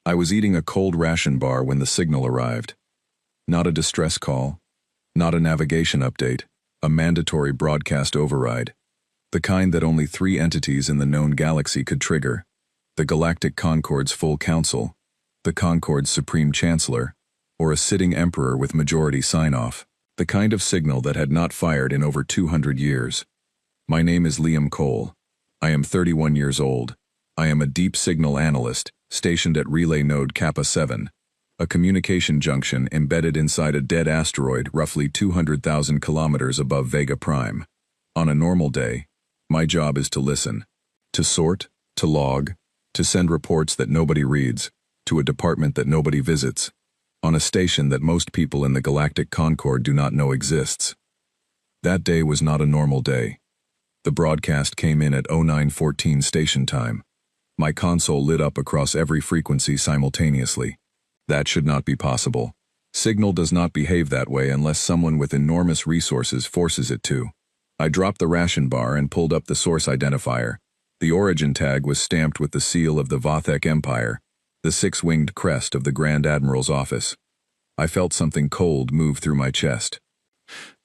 I was eating a cold ration bar when the signal arrived. Not a distress call, not a navigation update, a mandatory broadcast override. The kind that only 3 entities in the known galaxy could trigger: the Galactic Concord's full council, the Concord's Supreme Chancellor, or a sitting emperor with majority sign-off. The kind of signal that had not fired in over 200 years. My name is Liam Cole. I am 31 years old. I am a deep signal analyst stationed at Relay Node Kappa 7, a communication junction embedded inside a dead asteroid roughly 200,000 kilometers above Vega Prime. On a normal day, my job is to listen, to sort, to log, to send reports that nobody reads, to a department that nobody visits, on a station that most people in the Galactic Concord do not know exists. That day was not a normal day. The broadcast came in at 09:14 station time. My console lit up across every frequency simultaneously. That should not be possible. Signal does not behave that way unless someone with enormous resources forces it to. I dropped the ration bar and pulled up the source identifier. The origin tag was stamped with the seal of the Vathek Empire, the 6-winged crest of the Grand Admiral's office. I felt something cold move through my chest.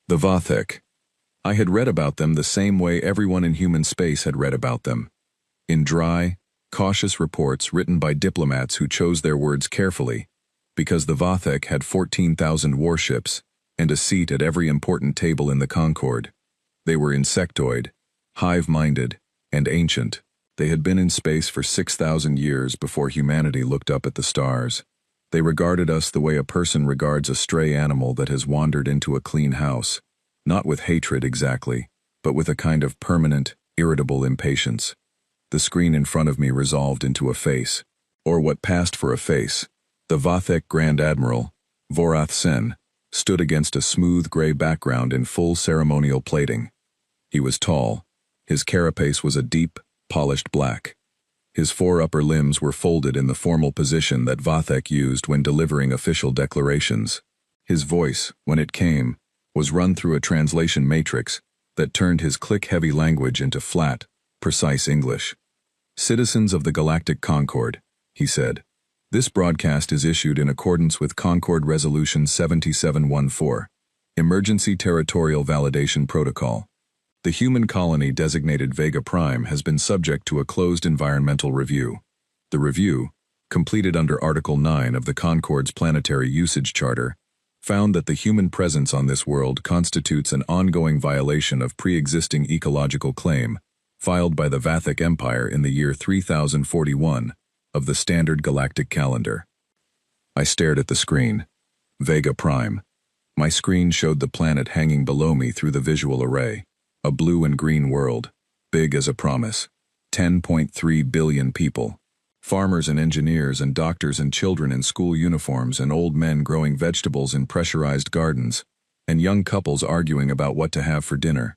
The Vathek. I had read about them the same way everyone in human space had read about them. In dry, cautious reports written by diplomats who chose their words carefully, because the Vathek had 14,000 warships and a seat at every important table in the Concord. They were insectoid, hive-minded, and ancient. They had been in space for 6,000 years before humanity looked up at the stars. They regarded us the way a person regards a stray animal that has wandered into a clean house, not with hatred exactly, but with a kind of permanent, irritable impatience. The screen in front of me resolved into a face, or what passed for a face. The Vathek Grand Admiral, Vorath Sen, stood against a smooth gray background in full ceremonial plating. He was tall. His carapace was a deep, polished black. His 4 upper limbs were folded in the formal position that Vathek used when delivering official declarations. His voice, when it came, was run through a translation matrix that turned his click-heavy language into flat, precise English. "Citizens of the Galactic Concord," he said, "this broadcast is issued in accordance with Concord Resolution 7714, Emergency Territorial Validation Protocol. The human colony designated Vega Prime has been subject to a closed environmental review. The review, completed under Article 9 of the Concord's Planetary Usage Charter, found that the human presence on this world constitutes an ongoing violation of pre-existing ecological claim filed by the Vathek Empire in the year 3041 of the Standard Galactic Calendar." I stared at the screen. Vega Prime. My screen showed the planet hanging below me through the visual array. A blue and green world, big as a promise. 10.3 billion people. Farmers and engineers and doctors and children in school uniforms and old men growing vegetables in pressurized gardens, and young couples arguing about what to have for dinner.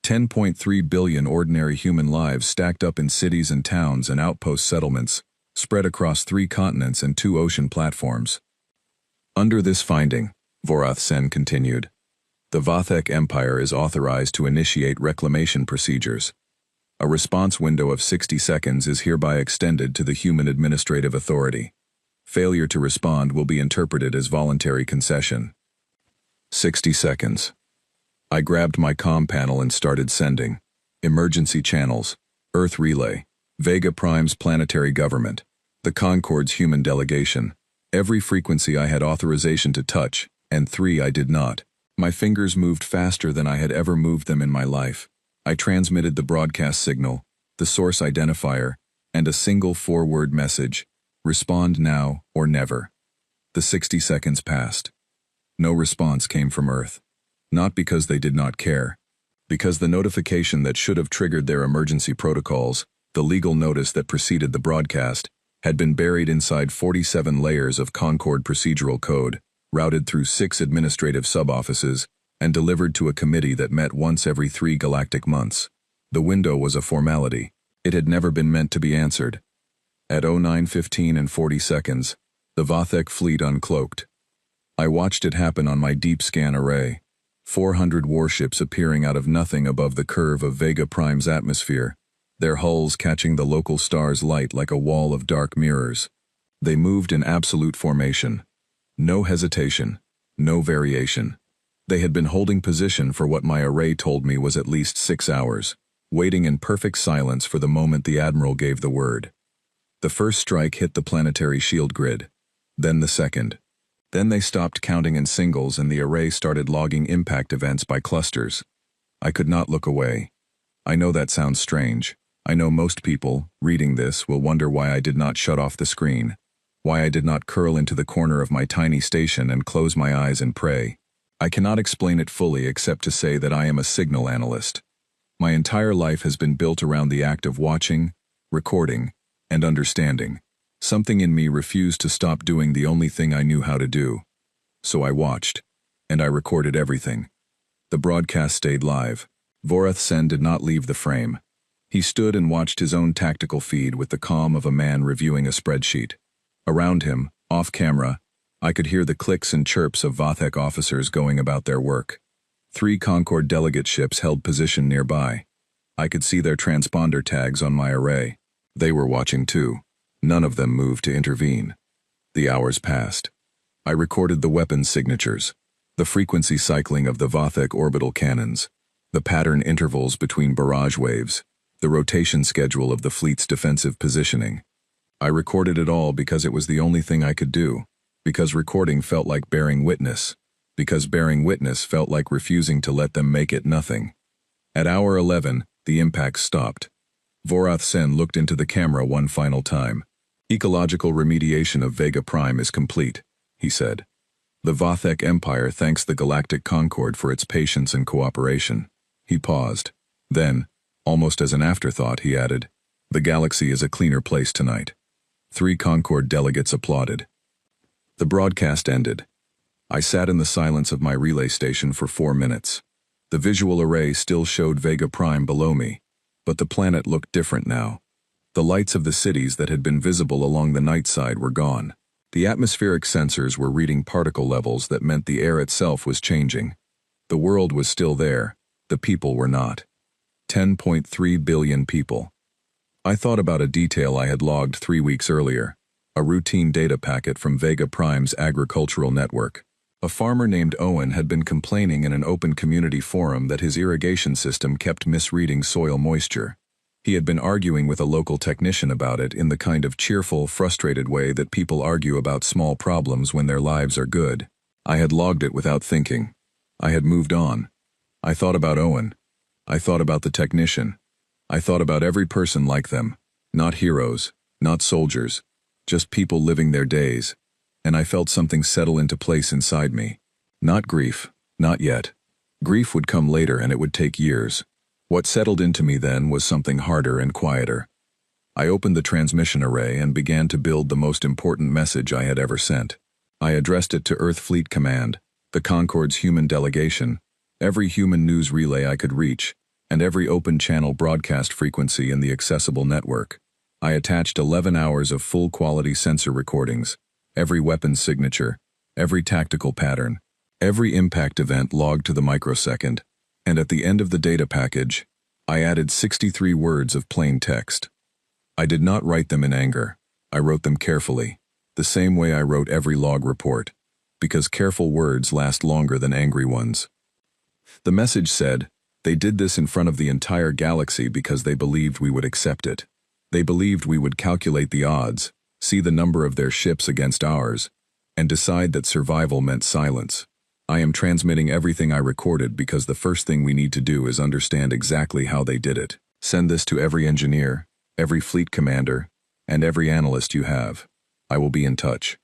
10.3 billion ordinary human lives stacked up in cities and towns and outpost settlements, spread across 3 continents and 2 ocean platforms. Under this finding, Vorath Sen continued, the Vathek Empire is authorized to initiate reclamation procedures. A response window of 60 seconds is hereby extended to the Human Administrative Authority. Failure to respond will be interpreted as voluntary concession. 60 seconds. I grabbed my comm panel and started sending. Emergency channels, Earth Relay, Vega Prime's planetary government, the Concord's human delegation. Every frequency I had authorization to touch, and 3 I did not. My fingers moved faster than I had ever moved them in my life. I transmitted the broadcast signal, the source identifier, and a single 4-word message: respond now or never. The 60 seconds passed. No response came from Earth. Not because they did not care. Because the notification that should have triggered their emergency protocols, the legal notice that preceded the broadcast, had been buried inside 47 layers of Concord procedural code, routed through 6 administrative sub-offices, and delivered to a committee that met once every 3 galactic months. The window was a formality. It had never been meant to be answered. At 09:15 and 40 seconds, the Vathek fleet uncloaked. I watched it happen on my deep scan array. 400 warships appearing out of nothing above the curve of Vega Prime's atmosphere, their hulls catching the local star's light like a wall of dark mirrors. They moved in absolute formation. No hesitation. No variation. They had been holding position for what my array told me was at least 6 hours, waiting in perfect silence for the moment the Admiral gave the word. The first strike hit the planetary shield grid. Then the second. Then they stopped counting in singles and the array started logging impact events by clusters. I could not look away. I know that sounds strange. I know most people, reading this, will wonder why I did not shut off the screen, why I did not curl into the corner of my tiny station and close my eyes and pray. I cannot explain it fully except to say that I am a signal analyst. My entire life has been built around the act of watching, recording, and understanding. Something in me refused to stop doing the only thing I knew how to do. So I watched, and I recorded everything. The broadcast stayed live. Vorath Sen did not leave the frame. He stood and watched his own tactical feed with the calm of a man reviewing a spreadsheet. Around him, off camera, I could hear the clicks and chirps of Vathek officers going about their work. 3 Concord delegate ships held position nearby. I could see their transponder tags on my array. They were watching too. None of them moved to intervene. The hours passed. I recorded the weapons signatures, the frequency cycling of the Vathek orbital cannons, the pattern intervals between barrage waves, the rotation schedule of the fleet's defensive positioning. I recorded it all because it was the only thing I could do, because recording felt like bearing witness, because bearing witness felt like refusing to let them make it nothing. At hour 11, the impacts stopped. Vorath Sen looked into the camera one final time. Ecological remediation of Vega Prime is complete, he said. The Vathek Empire thanks the Galactic Concord for its patience and cooperation. He paused. Then, almost as an afterthought, he added, "The galaxy is a cleaner place tonight." 3 Concord delegates applauded. The broadcast ended. I sat in the silence of my relay station for 4 minutes. The visual array still showed Vega Prime below me, but the planet looked different now. The lights of the cities that had been visible along the night side were gone. The atmospheric sensors were reading particle levels that meant the air itself was changing. The world was still there, the people were not. 10.3 billion people. I thought about a detail I had logged 3 weeks earlier, a routine data packet from Vega Prime's agricultural network. A farmer named Owen had been complaining in an open community forum that his irrigation system kept misreading soil moisture. He had been arguing with a local technician about it in the kind of cheerful, frustrated way that people argue about small problems when their lives are good. I had logged it without thinking. I had moved on. I thought about Owen. I thought about the technician. I thought about every person like them. Not heroes, not soldiers, just people living their days. And I felt something settle into place inside me. Not grief, not yet. Grief would come later and it would take years. What settled into me then was something harder and quieter. I opened the transmission array and began to build the most important message I had ever sent. I addressed it to Earth Fleet Command, the Concord's human delegation, every human news relay I could reach, and every open channel broadcast frequency in the accessible network. I attached 11 hours of full-quality sensor recordings, every weapons signature, every tactical pattern, every impact event logged to the microsecond, and at the end of the data package, I added 63 words of plain text. I did not write them in anger. I wrote them carefully, the same way I wrote every log report, because careful words last longer than angry ones. The message said, they did this in front of the entire galaxy because they believed we would accept it. They believed we would calculate the odds, see the number of their ships against ours, and decide that survival meant silence. I am transmitting everything I recorded because the first thing we need to do is understand exactly how they did it. Send this to every engineer, every fleet commander, and every analyst you have. I will be in touch.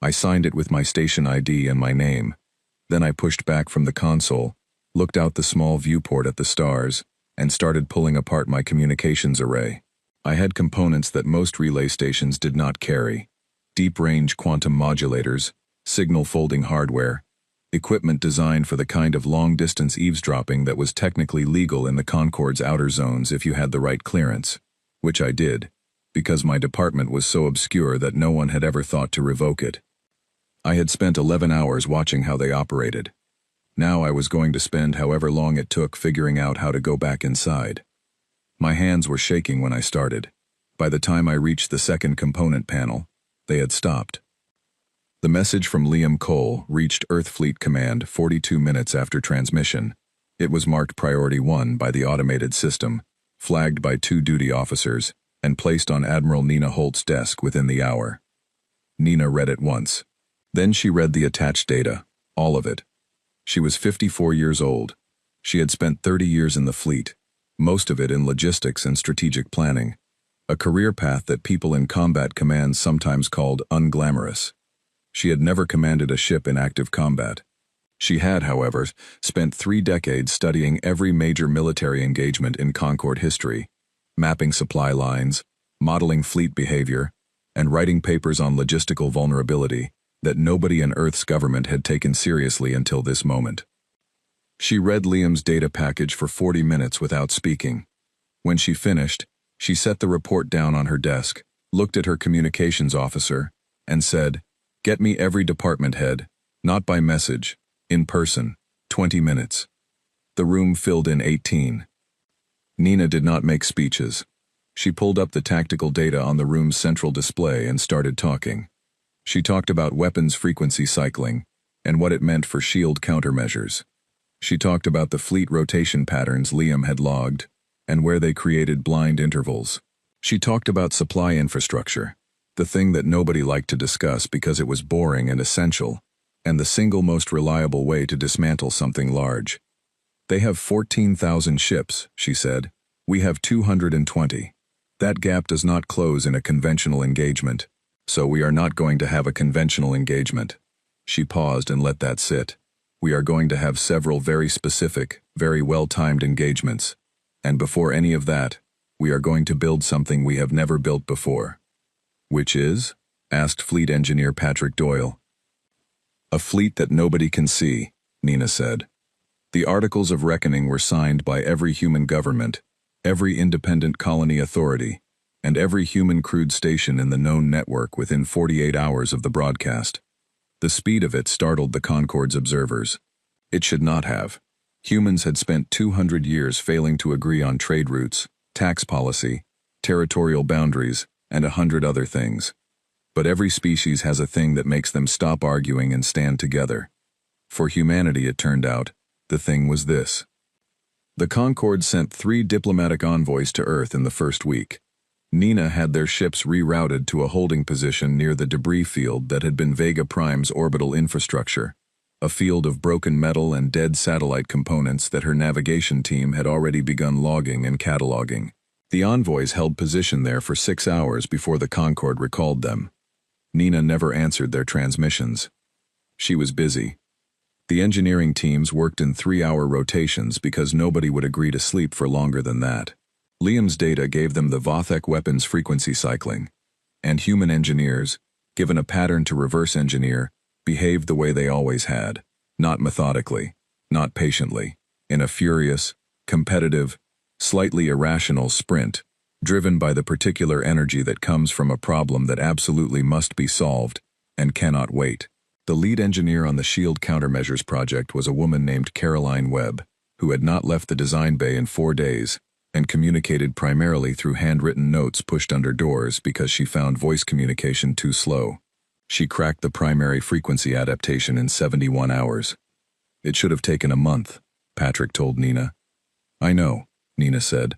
I signed it with my station ID and my name. Then I pushed back from the console, looked out the small viewport at the stars, and started pulling apart my communications array. I had components that most relay stations did not carry. Deep-range quantum modulators, signal-folding hardware, equipment designed for the kind of long-distance eavesdropping that was technically legal in the Concord's outer zones if you had the right clearance, which I did, because my department was so obscure that no one had ever thought to revoke it. I had spent 11 hours watching how they operated. Now I was going to spend however long it took figuring out how to go back inside. My hands were shaking when I started. By the time I reached the second component panel, They had stopped. The message from Liam Cole reached Earth Fleet Command 42 minutes after transmission. It was marked Priority 1 by the automated system, flagged by 2 duty officers, and placed on Admiral Nina Holt's desk within the hour. Nina read it once. Then she read the attached data, all of it. She was 54 years old. She had spent 30 years in the fleet, most of it in logistics and strategic planning, a career path that people in combat commands sometimes called unglamorous. She had never commanded a ship in active combat. She had, however, spent 3 decades studying every major military engagement in Concorde history, mapping supply lines, modeling fleet behavior, and writing papers on logistical vulnerability that nobody in Earth's government had taken seriously until this moment. She read Liam's data package for 40 minutes without speaking. When she finished, she set the report down on her desk, looked at her communications officer, and said, "Get me every department head, not by message, in person, 20 minutes. The room filled in 18. Nina did not make speeches. She pulled up the tactical data on the room's central display and started talking. She talked about weapons frequency cycling and what it meant for shield countermeasures. She talked about the fleet rotation patterns Liam had logged and where they created blind intervals. She talked about supply infrastructure, the thing that nobody liked to discuss because it was boring and essential, and the single most reliable way to dismantle something large. They have 14,000 ships, she said. We have 220. That gap does not close in a conventional engagement, so we are not going to have a conventional engagement. She paused and let that sit. We are going to have several very specific, very well-timed engagements. And before any of that, we are going to build something we have never built before. Which is? Asked Fleet Engineer Patrick Doyle. A fleet that nobody can see, Nina said. The Articles of Reckoning were signed by every human government, every independent colony authority, and every human crewed station in the known network within 48 hours of the broadcast. The speed of it startled the Concorde's observers. It should not have. Humans had spent 200 years failing to agree on trade routes, tax policy, territorial boundaries, and 100 other things. But every species has a thing that makes them stop arguing and stand together. For humanity, it turned out, the thing was this. The Concorde sent 3 diplomatic envoys to Earth in the first week. Nina had their ships rerouted to a holding position near the debris field that had been Vega Prime's orbital infrastructure, a field of broken metal and dead satellite components that her navigation team had already begun logging and cataloging. The envoys held position there for 6 hours before the Concorde recalled them. Nina never answered their transmissions. She was busy. The engineering teams worked in 3-hour rotations because nobody would agree to sleep for longer than that. Liam's data gave them the Vothek weapons frequency cycling, and human engineers, given a pattern to reverse engineer, behaved the way they always had, not methodically, not patiently, in a furious, competitive, slightly irrational sprint, driven by the particular energy that comes from a problem that absolutely must be solved and cannot wait. The lead engineer on the Shield Countermeasures project was a woman named Caroline Webb, who had not left the design bay in 4 days and communicated primarily through handwritten notes pushed under doors because she found voice communication too slow. She cracked the primary frequency adaptation in 71 hours. It should have taken a month, Patrick told Nina. I know, Nina said.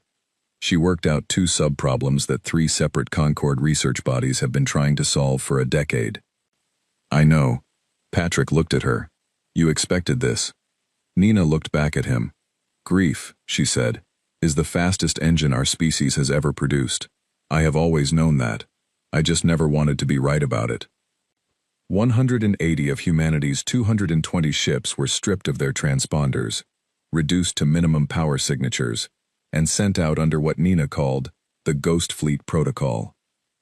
She worked out 2 sub-problems that 3 separate Concorde research bodies have been trying to solve for a decade. I know. Patrick looked at her. You expected this. Nina looked back at him. Grief, she said, is the fastest engine our species has ever produced. I have always known that. I just never wanted to be right about it. 180 of humanity's 220 ships were stripped of their transponders, reduced to minimum power signatures, and sent out under what Nina called the Ghost Fleet Protocol.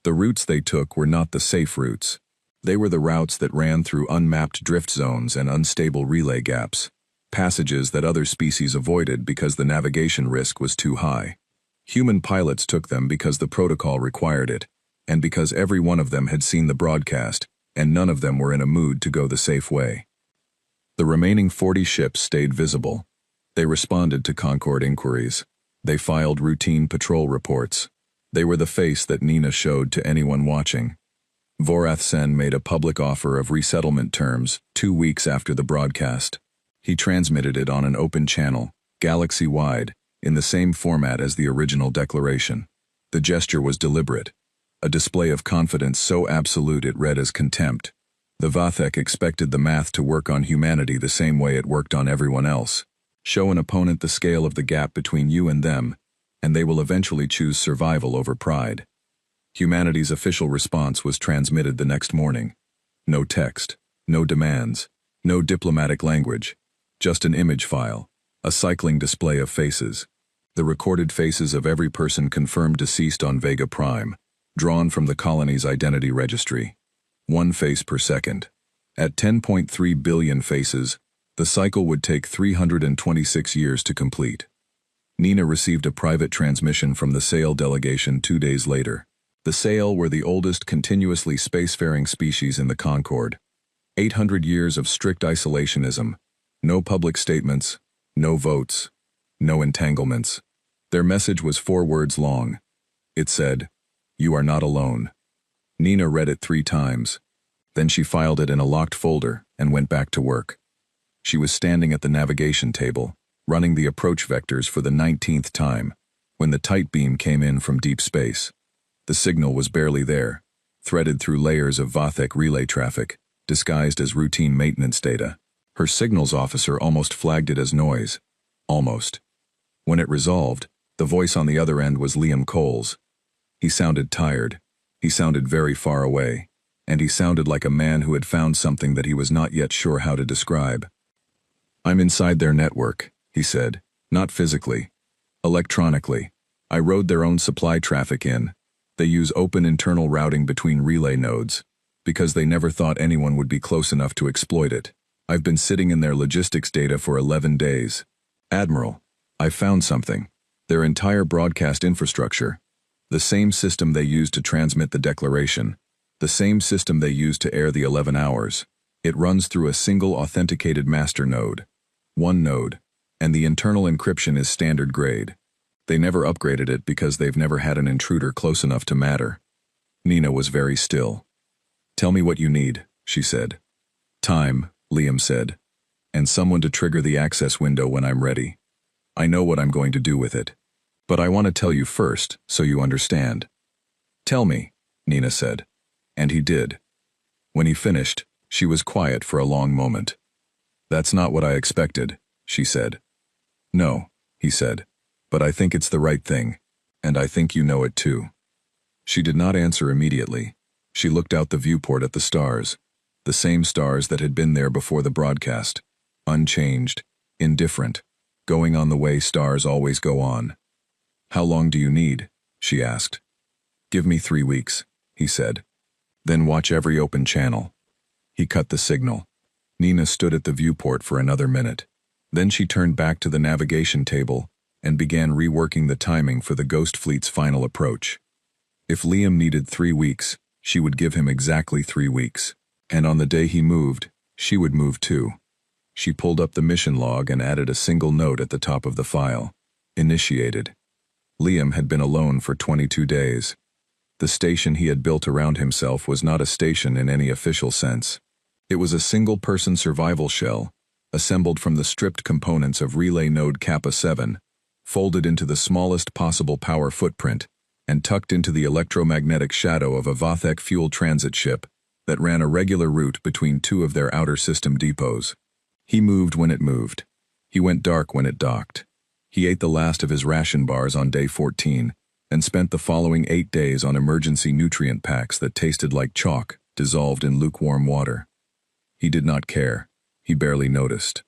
The routes they took were not the safe routes. They were the routes that ran through unmapped drift zones and unstable relay gaps, passages that other species avoided because the navigation risk was too high. Human pilots took them because the protocol required it, and because every one of them had seen the broadcast, and none of them were in a mood to go the safe way. The remaining 40 ships stayed visible. They responded to Concorde inquiries. They filed routine patrol reports. They were the face that Nina showed to anyone watching. Vorath Sen made a public offer of resettlement terms 2 weeks after the broadcast. He transmitted it on an open channel, galaxy-wide, in the same format as the original declaration. The gesture was deliberate, a display of confidence so absolute it read as contempt. The Vathek expected the math to work on humanity the same way it worked on everyone else. Show an opponent the scale of the gap between you and them, and they will eventually choose survival over pride. Humanity's official response was transmitted the next morning. No text, no demands, no diplomatic language, just an image file, a cycling display of faces. The recorded faces of every person confirmed deceased on Vega Prime, drawn from the colony's identity registry. 1 face per second. At 10.3 billion faces, the cycle would take 326 years to complete. Nina received a private transmission from the Sail delegation 2 days later. The Sail were the oldest continuously spacefaring species in the Concord. 800 years of strict isolationism, no public statements, no votes, no entanglements. Their message was 4 words long. It said, "You are not alone." Nina read it 3 times. Then she filed it in a locked folder and went back to work. She was standing at the navigation table, running the approach vectors for the 19th time, when the tight beam came in from deep space. The signal was barely there, threaded through layers of Vathek relay traffic, disguised as routine maintenance data. Her signals officer almost flagged it as noise. Almost. When it resolved, the voice on the other end was Liam Coles. He sounded tired. He sounded very far away. And he sounded like a man who had found something that he was not yet sure how to describe. "I'm inside their network," he said. "Not physically. Electronically. I rode their own supply traffic in. They use open internal routing between relay nodes, because they never thought anyone would be close enough to exploit it. I've been sitting in their logistics data for 11 days. Admiral, I found something. Their entire broadcast infrastructure. The same system they used to transmit the declaration. The same system they used to air the 11 hours. It runs through a single authenticated master node. 1 node. And the internal encryption is standard grade. They never upgraded it because they've never had an intruder close enough to matter." Nina was very still. "Tell me what you need," she said. "Time," Liam said. "And someone to trigger the access window when I'm ready. I know what I'm going to do with it. But I want to tell you first, so you understand." "Tell me," Nina said. And he did. When he finished, she was quiet for a long moment. "That's not what I expected," she said. "No," he said. "But I think it's the right thing. And I think you know it too." She did not answer immediately. She looked out the viewport at the stars. The same stars that had been there before the broadcast. Unchanged. Indifferent. Going on the way stars always go on. "How long do you need?" she asked. "Give me 3 weeks," he said. "Then watch every open channel." He cut the signal. Nina stood at the viewport for another minute. Then she turned back to the navigation table and began reworking the timing for the Ghost Fleet's final approach. If Liam needed 3 weeks, she would give him exactly 3 weeks. And on the day he moved, she would move too. She pulled up the mission log and added a single note at the top of the file. Initiated. Liam had been alone for 22 days. The station he had built around himself was not a station in any official sense. It was a single-person survival shell, assembled from the stripped components of relay node Kappa 7, folded into the smallest possible power footprint, and tucked into the electromagnetic shadow of a Vathek fuel transit ship that ran a regular route between 2 of their outer system depots. He moved when it moved. He went dark when it docked. He ate the last of his ration bars on day 14, and spent the following 8 days on emergency nutrient packs that tasted like chalk dissolved in lukewarm water. He did not care. He barely noticed.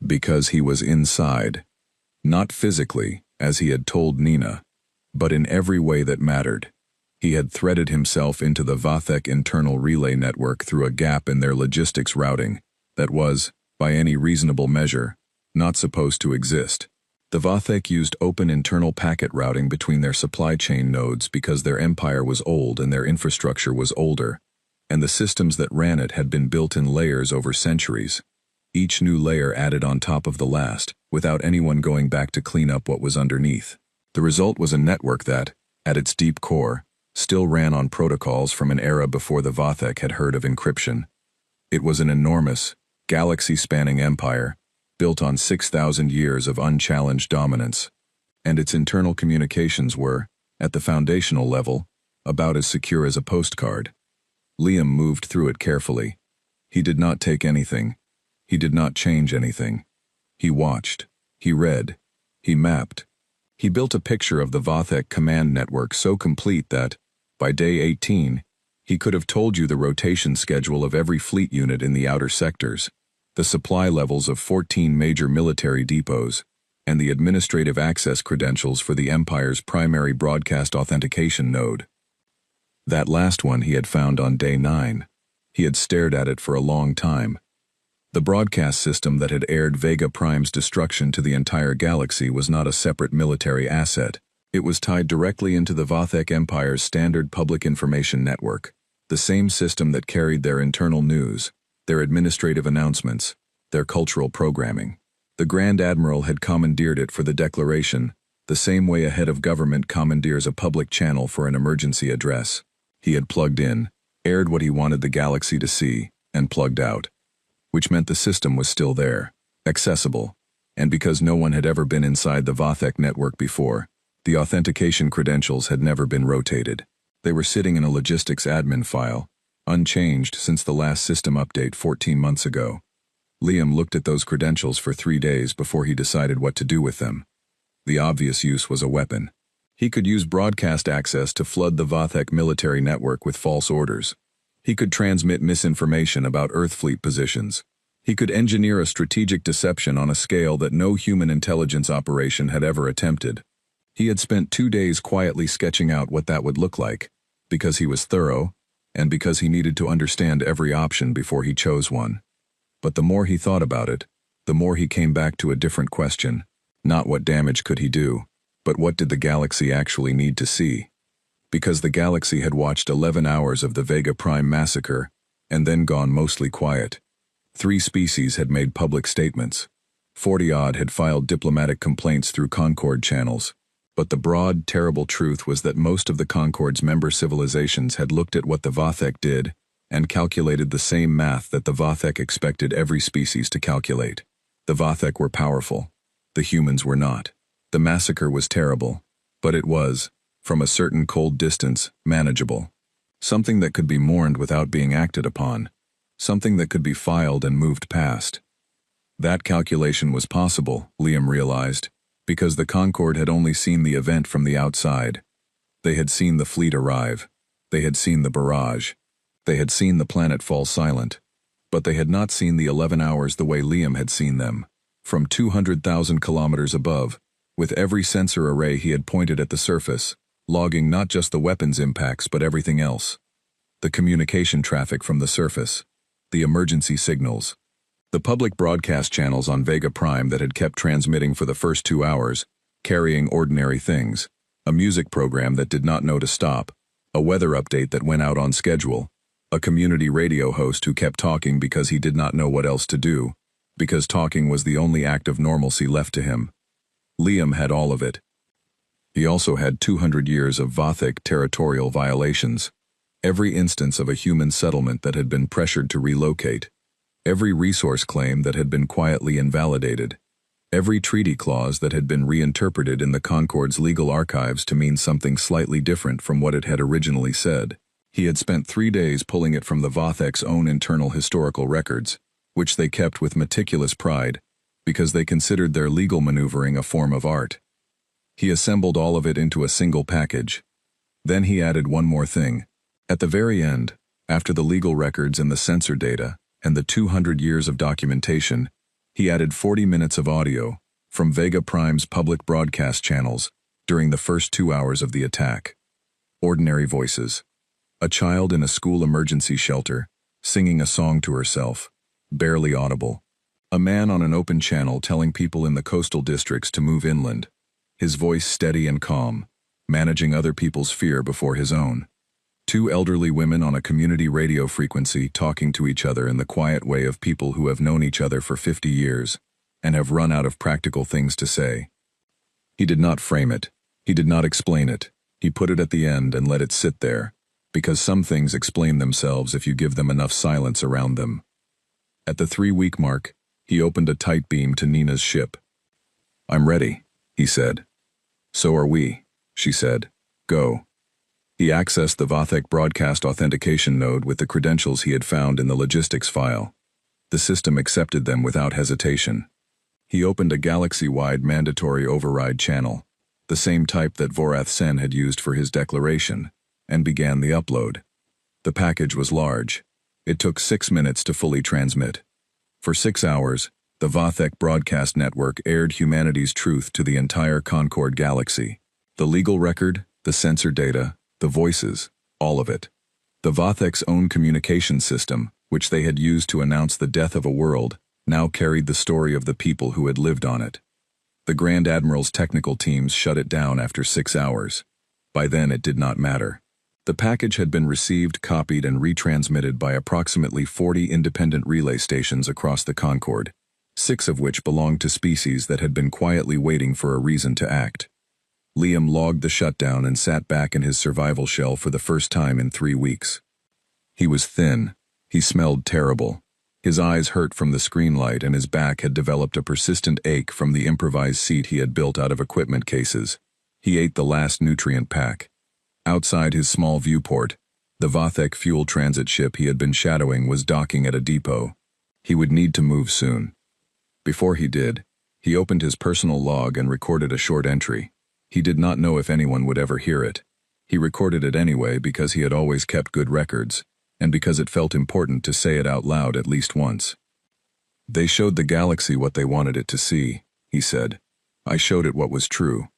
Because he was inside. Not physically, as he had told Nina, but in every way that mattered. He had threaded himself into the Vathek internal relay network through a gap in their logistics routing that was, by any reasonable measure, not supposed to exist. The Vathek used open internal packet routing between their supply chain nodes because their empire was old and their infrastructure was older, and the systems that ran it had been built in layers over centuries. Each new layer added on top of the last, without anyone going back to clean up what was underneath. The result was a network that, at its deep core, still ran on protocols from an era before the Vathek had heard of encryption. It was an enormous, galaxy-spanning empire, built on 6,000 years of unchallenged dominance, and its internal communications were, at the foundational level, about as secure as a postcard. Liam moved through it carefully. He did not take anything. He did not change anything. He watched. He read. He mapped. He built a picture of the Vathek command network so complete that, by day 18, he could have told you the rotation schedule of every fleet unit in the outer sectors, the supply levels of 14 major military depots, and the administrative access credentials for the Empire's primary broadcast authentication node. That last one he had found on day 9. He had stared at it for a long time. The broadcast system that had aired Vega Prime's destruction to the entire galaxy was not a separate military asset. It was tied directly into the Vathek Empire's standard public information network, the same system that carried their internal news, their administrative announcements, their cultural programming. The Grand Admiral had commandeered it for the declaration, the same way a head of government commandeers a public channel for an emergency address. He had plugged in, aired what he wanted the galaxy to see, and plugged out. Which meant the system was still there, accessible, and because no one had ever been inside the Vathek network before, the authentication credentials had never been rotated. They were sitting in a logistics admin file, unchanged since the last system update 14 months ago. Liam looked at those credentials for 3 days before he decided what to do with them. The obvious use was a weapon. He could use broadcast access to flood the Vathek military network with false orders. He could transmit misinformation about Earth fleet positions. He could engineer a strategic deception on a scale that no human intelligence operation had ever attempted. He had spent 2 days quietly sketching out what that would look like, because he was thorough, and because he needed to understand every option before he chose one. But the more he thought about it, the more he came back to a different question. Not what damage could he do, but what did the galaxy actually need to see? Because the galaxy had watched 11 hours of the Vega Prime massacre, and then gone mostly quiet. 3 species had made public statements. 40-odd had filed diplomatic complaints through Concord channels. But the broad, terrible truth was that most of the Concord's member civilizations had looked at what the Vathek did and calculated the same math that the Vathek expected every species to calculate. The Vathek were powerful. The humans were not. The massacre was terrible, but it was, from a certain cold distance, manageable. Something that could be mourned without being acted upon. Something that could be filed and moved past. That calculation was possible, Liam realized, because the Concorde had only seen the event from the outside. They had seen the fleet arrive. They had seen the barrage. They had seen the planet fall silent. But they had not seen the 11 hours the way Liam had seen them, from 200,000 kilometers above, with every sensor array he had pointed at the surface, logging not just the weapons impacts but everything else. The communication traffic from the surface. The emergency signals. The public broadcast channels on Vega Prime that had kept transmitting for the first 2 hours, carrying ordinary things. A music program that did not know to stop. A weather update that went out on schedule. A community radio host who kept talking because he did not know what else to do, because talking was the only act of normalcy left to him. Liam had all of it. He also had 200 years of Vathek territorial violations. Every instance of a human settlement that had been pressured to relocate. Every resource claim that had been quietly invalidated. Every treaty clause that had been reinterpreted in the Concorde's legal archives to mean something slightly different from what it had originally said. He had spent 3 days pulling it from the Vathek's own internal historical records, which they kept with meticulous pride, because they considered their legal maneuvering a form of art. He assembled all of it into a single package. Then he added one more thing. At the very end, after the legal records and the sensor data, and the 200 years of documentation, he added 40 minutes of audio from Vega Prime's public broadcast channels during the first 2 hours of the attack. Ordinary voices. A child in a school emergency shelter, singing a song to herself, barely audible. A man on an open channel telling people in the coastal districts to move inland, his voice steady and calm, managing other people's fear before his own. 2 elderly women on a community radio frequency talking to each other in the quiet way of people who have known each other for 50 years and have run out of practical things to say. He did not frame it. He did not explain it. He put it at the end and let it sit there, because some things explain themselves if you give them enough silence around them. At the 3-week mark, he opened a tight beam to Nina's ship. "I'm ready," he said. "So are we," she said. "Go." He accessed the Vathek broadcast authentication node with the credentials he had found in the logistics file. The system accepted them without hesitation. He opened a galaxy-wide mandatory override channel, the same type that Vorath Sen had used for his declaration, and began the upload. The package was large. It took 6 minutes to fully transmit. For 6 hours, the Vathek broadcast network aired humanity's truth to the entire Concord galaxy. The legal record, the sensor data, the voices, all of it. The Vathek's own communication system, which they had used to announce the death of a world, now carried the story of the people who had lived on it. The Grand Admiral's technical teams shut it down after 6 hours. By then it did not matter. The package had been received, copied, and retransmitted by approximately 40 independent relay stations across the Concord, 6 of which belonged to species that had been quietly waiting for a reason to act. Liam logged the shutdown and sat back in his survival shell for the first time in 3 weeks. He was thin. He smelled terrible. His eyes hurt from the screen light, and his back had developed a persistent ache from the improvised seat he had built out of equipment cases. He ate the last nutrient pack. Outside his small viewport, the Vathek fuel transit ship he had been shadowing was docking at a depot. He would need to move soon. Before he did, he opened his personal log and recorded a short entry. He did not know if anyone would ever hear it. He recorded it anyway because he had always kept good records, and because it felt important to say it out loud at least once. "They showed the galaxy what they wanted it to see," he said. "I showed it what was true.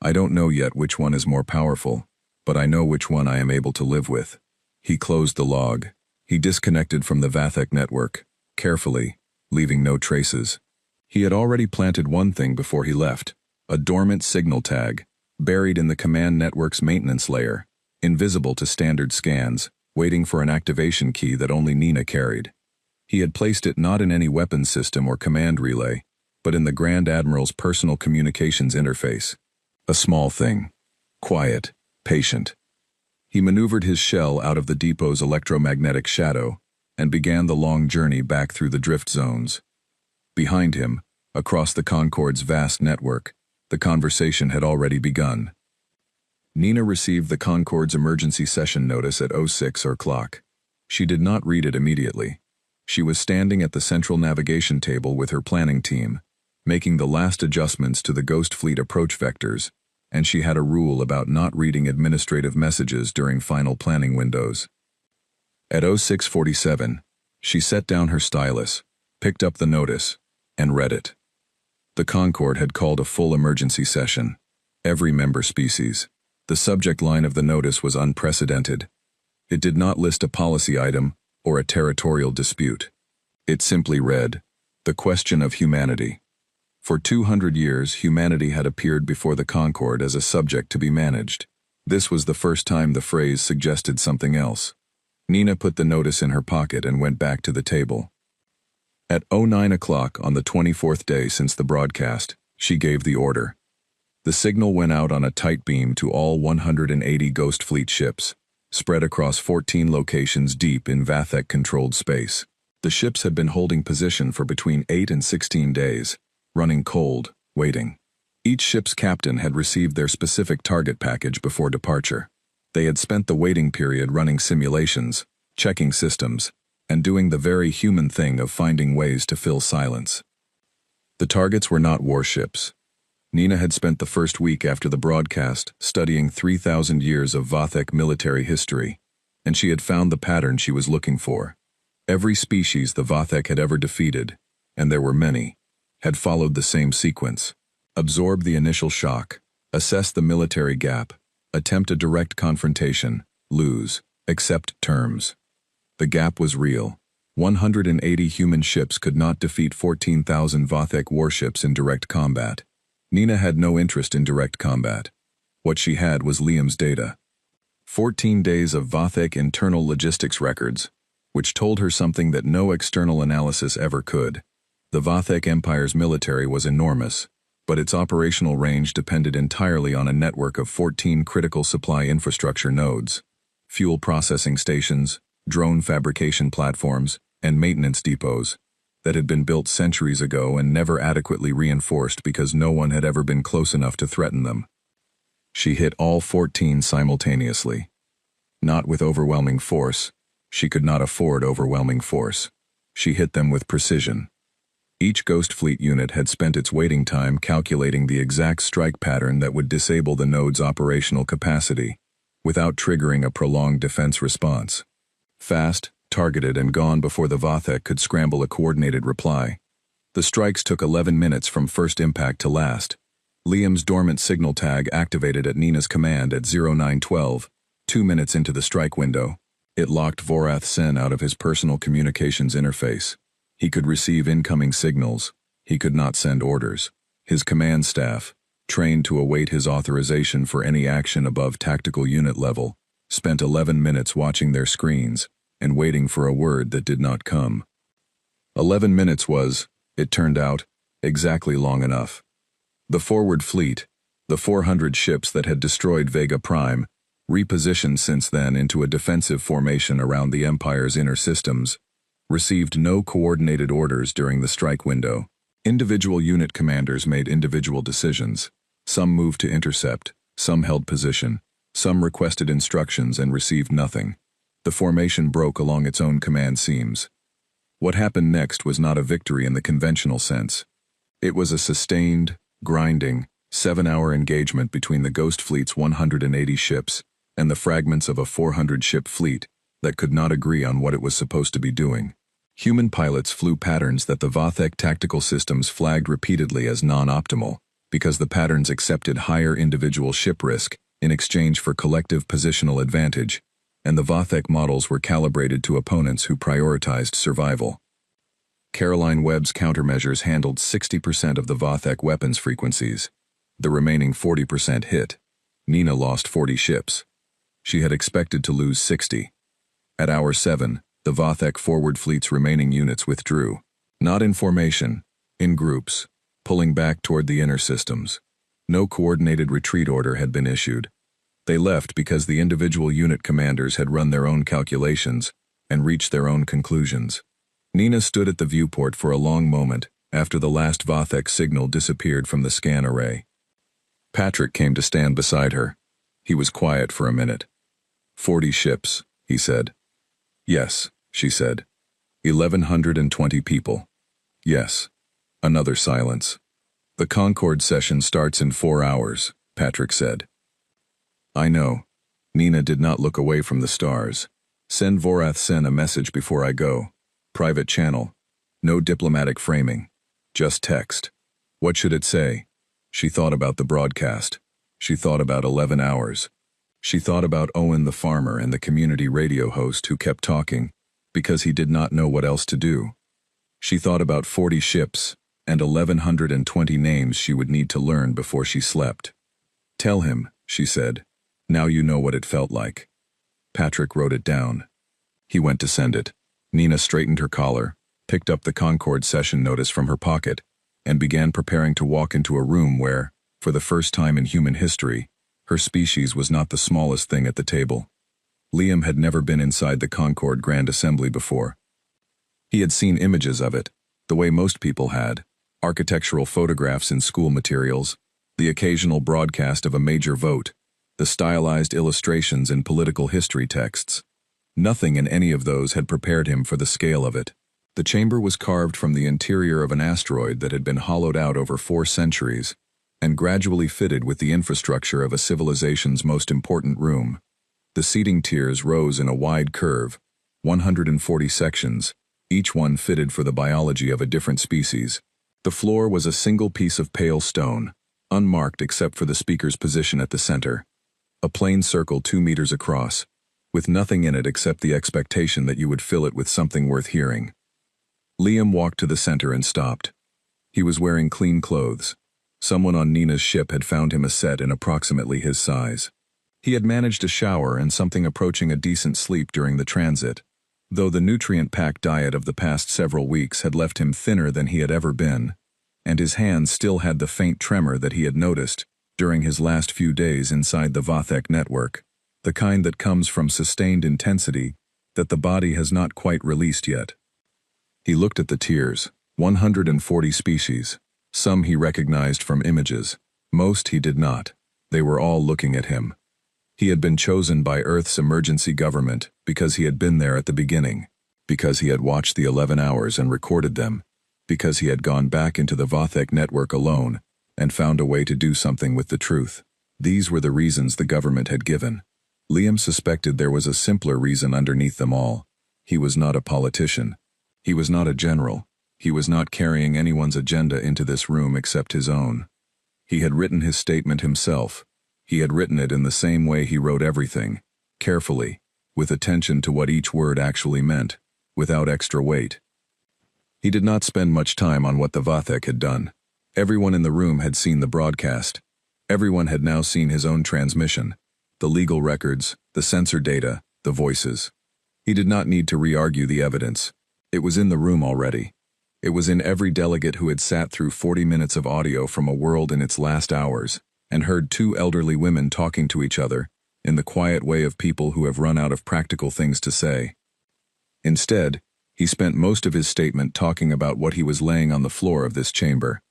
I don't know yet which one is more powerful, but I know which one I am able to live with." He closed the log. He disconnected from the Vathek network, carefully, leaving no traces. He had already planted one thing before he left, a dormant signal tag, buried in the command network's maintenance layer, invisible to standard scans, waiting for an activation key that only Nina carried. He had placed it not in any weapons system or command relay, but in the Grand Admiral's personal communications interface. A small thing. Quiet. Patient. He maneuvered his shell out of the depot's electromagnetic shadow and began the long journey back through the drift zones. Behind him, across the Concord's vast network, the conversation had already begun. Nina received the Concord's emergency session notice at 06 o'clock. She did not read it immediately. She was standing at the central navigation table with her planning team, making the last adjustments to the Ghost Fleet approach vectors, and she had a rule about not reading administrative messages during final planning windows. At 06:47, she set down her stylus, picked up the notice, and read it. The Concorde had called a full emergency session. Every member species. The subject line of the notice was unprecedented. It did not list a policy item or a territorial dispute. It simply read, "The question of humanity." For 200 years, humanity had appeared before the Concorde as a subject to be managed. This was the first time the phrase suggested something else. Nina put the notice in her pocket and went back to the table. At 09 o'clock on the 24th day since the broadcast, she gave the order. The signal went out on a tight beam to all 180 Ghost Fleet ships, spread across 14 locations deep in Vathek-controlled space. The ships had been holding position for between 8 and 16 days, running cold, waiting. Each ship's captain had received their specific target package before departure. They had spent the waiting period running simulations, checking systems, and doing the very human thing of finding ways to fill silence. The targets were not warships. Nina had spent the first week after the broadcast studying 3,000 years of Vathek military history, and she had found the pattern she was looking for. Every species the Vathek had ever defeated, and there were many, had followed the same sequence. Absorb the initial shock, assess the military gap, attempt a direct confrontation, lose, accept terms. The gap was real. 180 human ships could not defeat 14,000 Vathek warships in direct combat. Nina had no interest in direct combat. What she had was Liam's data. 14 days of Vathek internal logistics records, which told her something that no external analysis ever could. The Vathek Empire's military was enormous, but its operational range depended entirely on a network of 14 critical supply infrastructure nodes, fuel processing stations, drone fabrication platforms, and maintenance depots that had been built centuries ago and never adequately reinforced because no one had ever been close enough to threaten them. She hit all 14 simultaneously. Not with overwhelming force. She could not afford overwhelming force. She hit them with precision. Each Ghost Fleet unit had spent its waiting time calculating the exact strike pattern that would disable the node's operational capacity, without triggering a prolonged defense response. Fast, targeted, and gone before the Vathek could scramble a coordinated reply. The strikes took 11 minutes from first impact to last. Liam's dormant signal tag activated at Nina's command at 0912, 2 minutes into the strike window. It locked Vorath Sen out of his personal communications interface. He could receive incoming signals. He could not send orders. His command staff, trained to await his authorization for any action above tactical unit level, spent 11 minutes watching their screens and waiting for a word that did not come. 11 minutes was, it turned out, exactly long enough. The forward fleet, the 400 ships that had destroyed Vega Prime, repositioned since then into a defensive formation around the Empire's inner systems, received no coordinated orders during the strike window. Individual unit commanders made individual decisions. Some moved to intercept, some held position, some requested instructions and received nothing. The formation broke along its own command seams. What happened next was not a victory in the conventional sense. It was a sustained, grinding, 7-hour engagement between the Ghost Fleet's 180 ships and the fragments of a 400-ship fleet that could not agree on what it was supposed to be doing. Human pilots flew patterns that the Vathek tactical systems flagged repeatedly as non-optimal, because the patterns accepted higher individual ship risk in exchange for collective positional advantage, and the Vathek models were calibrated to opponents who prioritized survival. Caroline Webb's countermeasures handled 60% of the Vathek weapons frequencies. The remaining 40% hit. Nina lost 40 ships. She had expected to lose 60. At hour 7, the Vathek forward fleet's remaining units withdrew. Not in formation, in groups, pulling back toward the inner systems. No coordinated retreat order had been issued. They left because the individual unit commanders had run their own calculations and reached their own conclusions. Nina stood at the viewport for a long moment after the last Vathek signal disappeared from the scan array. Patrick came to stand beside her. He was quiet for a minute. 40 ships, he said. Yes, she said. 1,120 people. Yes. Another silence. The Concord session starts in 4 hours, Patrick said. I know. Nina did not look away from the stars. Send Vorath Sen a message before I go. Private channel. No diplomatic framing. Just text. What should it say? She thought about the broadcast. She thought about 11 hours. She thought about Owen the farmer and the community radio host who kept talking because he did not know what else to do. She thought about 40 ships and 1,120 names she would need to learn before she slept. Tell him, she said. Now you know what it felt like. Patrick wrote it down. He went to send it. Nina straightened her collar, picked up the Concord session notice from her pocket, and began preparing to walk into a room where, for the first time in human history, her species was not the smallest thing at the table. Liam had never been inside the Concord Grand Assembly before. He had seen images of it, the way most people had, architectural photographs in school materials, the occasional broadcast of a major vote, the stylized illustrations in political history texts. Nothing in any of those had prepared him for the scale of it. The chamber was carved from the interior of an asteroid that had been hollowed out over 4 centuries, and gradually fitted with the infrastructure of a civilization's most important room. The seating tiers rose in a wide curve, 140 sections, each one fitted for the biology of a different species. The floor was a single piece of pale stone, unmarked except for the speaker's position at the center. A plain circle 2 meters across, with nothing in it except the expectation that you would fill it with something worth hearing. Liam walked to the center and stopped. He was wearing clean clothes. Someone on Nina's ship had found him a set in approximately his size. He had managed a shower and something approaching a decent sleep during the transit, though the nutrient-packed diet of the past several weeks had left him thinner than he had ever been. and his hands still had the faint tremor that he had noticed during his last few days inside the Vathek network, the kind that comes from sustained intensity that the body has not quite released yet. He looked at the tiers, 140 species. Some he recognized from images. Most he did not. They were all looking at him. He had been chosen by Earth's emergency government because he had been there at the beginning, because he had watched the 11 hours and recorded them, because he had gone back into the Vathek network alone and found a way to do something with the truth. These were the reasons the government had given. Liam suspected there was a simpler reason underneath them all. He was not a politician. He was not a general. He was not carrying anyone's agenda into this room except his own. He had written his statement himself. He had written it in the same way he wrote everything, carefully, with attention to what each word actually meant, without extra weight. He did not spend much time on what the Vathek had done. Everyone in the room had seen the broadcast. Everyone had now seen his own transmission, the legal records, the sensor data, the voices. He did not need to re-argue the evidence. It was in the room already. It was in every delegate who had sat through 40 minutes of audio from a world in its last hours and heard two elderly women talking to each other in the quiet way of people who have run out of practical things to say. Instead, he spent most of his statement talking about what he was laying on the floor of this chamber.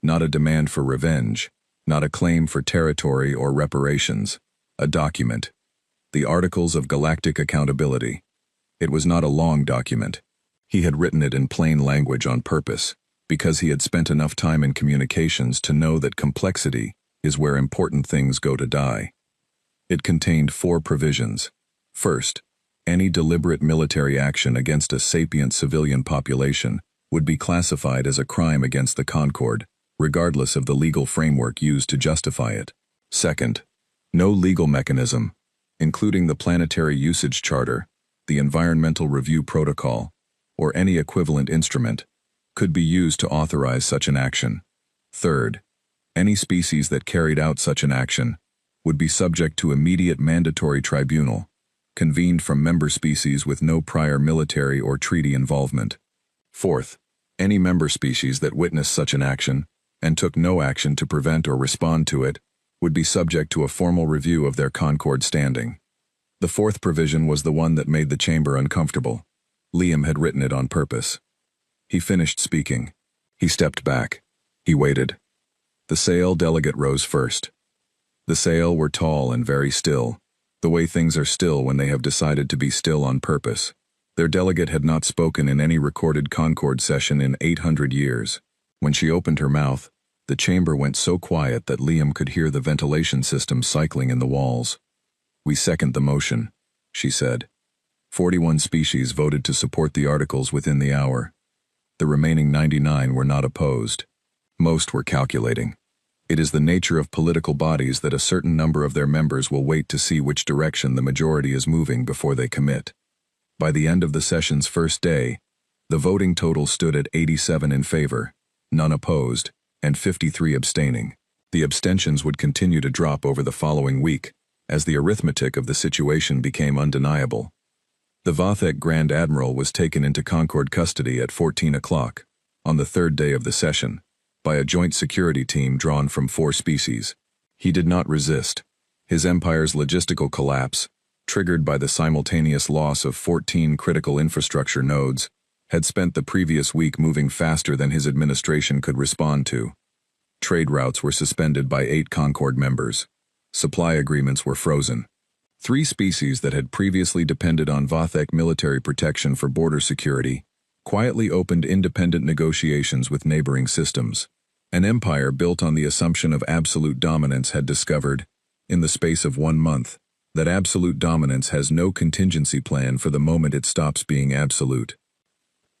Not a demand for revenge, not a claim for territory or reparations. A document. The Articles of Galactic Accountability. It was not a long document. He had written it in plain language on purpose, because he had spent enough time in communications to know that complexity is where important things go to die. It contained 4 provisions. First, any deliberate military action against a sapient civilian population would be classified as a crime against the Concord, regardless of the legal framework used to justify it. Second, no legal mechanism, including the Planetary Usage Charter, the Environmental Review Protocol, or any equivalent instrument, could be used to authorize such an action. Third, any species that carried out such an action would be subject to immediate mandatory tribunal, convened from member species with no prior military or treaty involvement. Fourth, any member species that witnessed such an action and took no action to prevent or respond to it would be subject to a formal review of their Concord standing. The fourth provision was the one that made the chamber uncomfortable. Liam had written it on purpose. He finished speaking. He stepped back. He waited. The Sale delegate rose first. The Sale were tall and very still, the way things are still when they have decided to be still on purpose. Their delegate had not spoken in any recorded Concord session in 800 years. When she opened her mouth, the chamber went so quiet that Liam could hear the ventilation system cycling in the walls. "We second the motion," she said. 41 species voted to support the articles within the hour. The remaining 99 were not opposed. Most were calculating. It is the nature of political bodies that a certain number of their members will wait to see which direction the majority is moving before they commit. By the end of the session's first day, the voting total stood at 87 in favor, none opposed, and 53 abstaining. The abstentions would continue to drop over the following week, as the arithmetic of the situation became undeniable. The Vathek Grand Admiral was taken into Concord custody at 14 o'clock, on the third day of the session, by a joint security team drawn from 4 species. He did not resist. His empire's logistical collapse, triggered by the simultaneous loss of 14 critical infrastructure nodes, had spent the previous week moving faster than his administration could respond to. Trade routes were suspended by 8 Concord members. Supply agreements were frozen. 3 species that had previously depended on Vathek military protection for border security quietly opened independent negotiations with neighboring systems. An empire built on the assumption of absolute dominance had discovered, in the space of 1 month, that absolute dominance has no contingency plan for the moment it stops being absolute.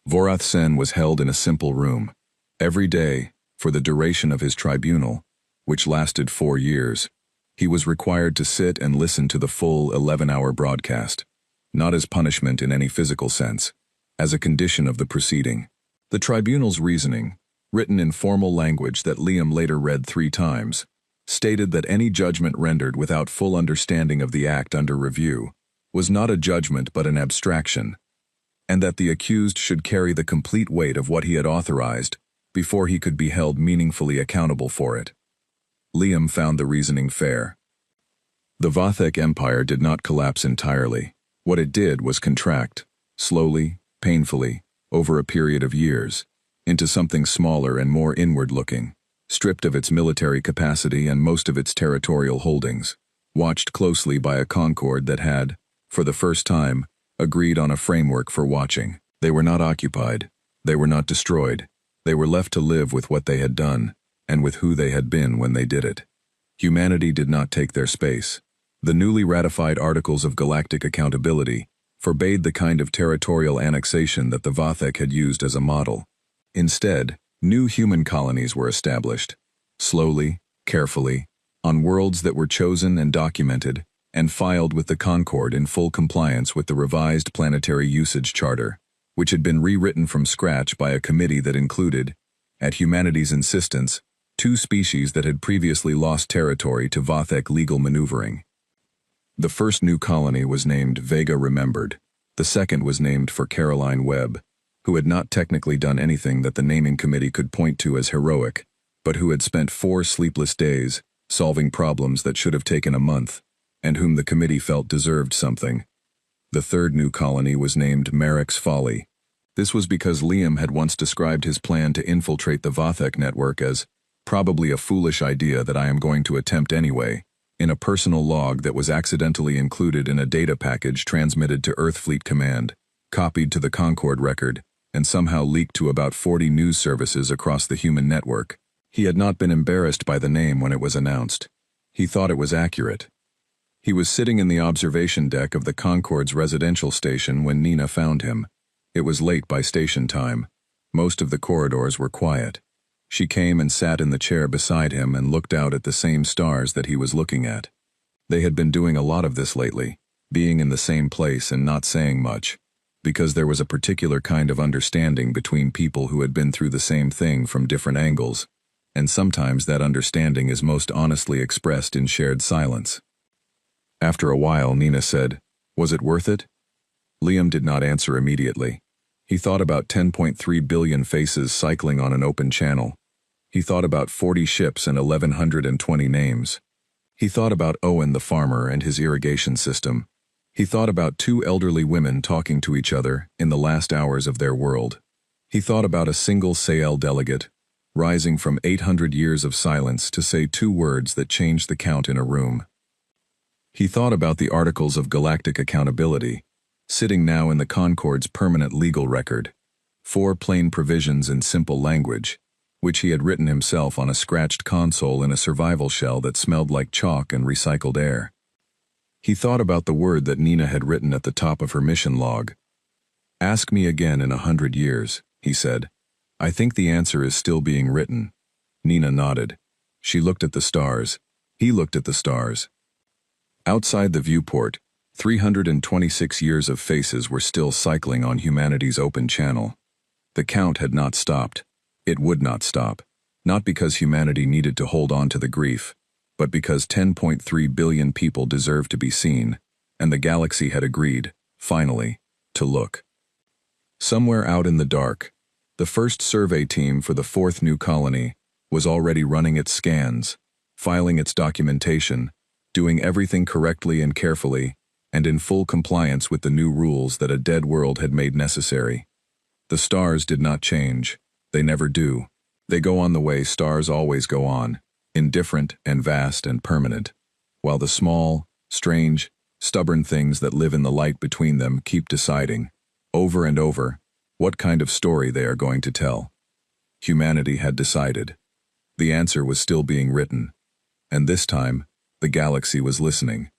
Vorath Sen was held in a simple room. Every day, for the duration of his tribunal, which lasted 4 years, he was required to sit and listen to the full 11-hour broadcast, not as punishment in any physical sense, as a condition of the proceeding. The tribunal's reasoning, written in formal language that Liam later read 3 times, stated that any judgment rendered without full understanding of the act under review was not a judgment but an abstraction, and that the accused should carry the complete weight of what he had authorized before he could be held meaningfully accountable for it. Liam found the reasoning fair. The Vathek Empire did not collapse entirely. What it did was contract, slowly, painfully, over a period of years, into something smaller and more inward-looking, stripped of its military capacity and most of its territorial holdings, watched closely by a Concord that had, for the first time, agreed on a framework for watching. They were not occupied. They were not destroyed. They were left to live with what they had done, and with who they had been when they did it. Humanity did not take their space. The newly ratified Articles of Galactic Accountability forbade the kind of territorial annexation that the Vathek had used as a model. Instead, new human colonies were established, slowly, carefully, on worlds that were chosen and documented, and filed with the Concord in full compliance with the revised Planetary Usage Charter, which had been rewritten from scratch by a committee that included, at humanity's insistence, 2 species that had previously lost territory to Vathek legal maneuvering. The first new colony was named Vega Remembered. The second was named for Caroline Webb, who had not technically done anything that the naming committee could point to as heroic, but who had spent 4 sleepless days solving problems that should have taken a month, and whom the committee felt deserved something. The third new colony was named Merrick's Folly. This was because Liam had once described his plan to infiltrate the Vathek network as probably a foolish idea that I am going to attempt anyway, in a personal log that was accidentally included in a data package transmitted to Earthfleet Command, copied to the Concord record, and somehow leaked to about 40 news services across the human network. He had not been embarrassed by the name when it was announced. He thought it was accurate. He was sitting in the observation deck of the Concord's residential station when Nina found him. It was late by station time. Most of the corridors were quiet. She came and sat in the chair beside him and looked out at the same stars that he was looking at. They had been doing a lot of this lately, being in the same place and not saying much, because there was a particular kind of understanding between people who had been through the same thing from different angles, and sometimes that understanding is most honestly expressed in shared silence. After a while, Nina said, "Was it worth it?" Liam did not answer immediately. He thought about 10.3 billion faces cycling on an open channel. He thought about 40 ships and 1,120 names. He thought about Owen the farmer and his irrigation system. He thought about 2 elderly women talking to each other in the last hours of their world. He thought about a single Sayel delegate, rising from 800 years of silence to say 2 words that changed the count in a room. He thought about the Articles of Galactic Accountability, sitting now in the Concord's permanent legal record, 4 plain provisions in simple language, which he had written himself on a scratched console in a survival shell that smelled like chalk and recycled air. He thought about the word that Nina had written at the top of her mission log. "Ask me again in 100 years, he said. "I think the answer is still being written." Nina nodded. She looked at the stars. He looked at the stars. Outside the viewport, 326 years of faces were still cycling on humanity's open channel. The count had not stopped. It would not stop, not because humanity needed to hold on to the grief, but because 10.3 billion people deserved to be seen, and the galaxy had agreed, finally, to look. Somewhere out in the dark, the first survey team for the 4th new colony was already running its scans, filing its documentation, doing everything correctly and carefully, and in full compliance with the new rules that a dead world had made necessary. The stars did not change. They never do. They go on the way stars always go on, indifferent and vast and permanent, while the small, strange, stubborn things that live in the light between them keep deciding, over and over, what kind of story they are going to tell. Humanity had decided. The answer was still being written, and this time, the galaxy was listening.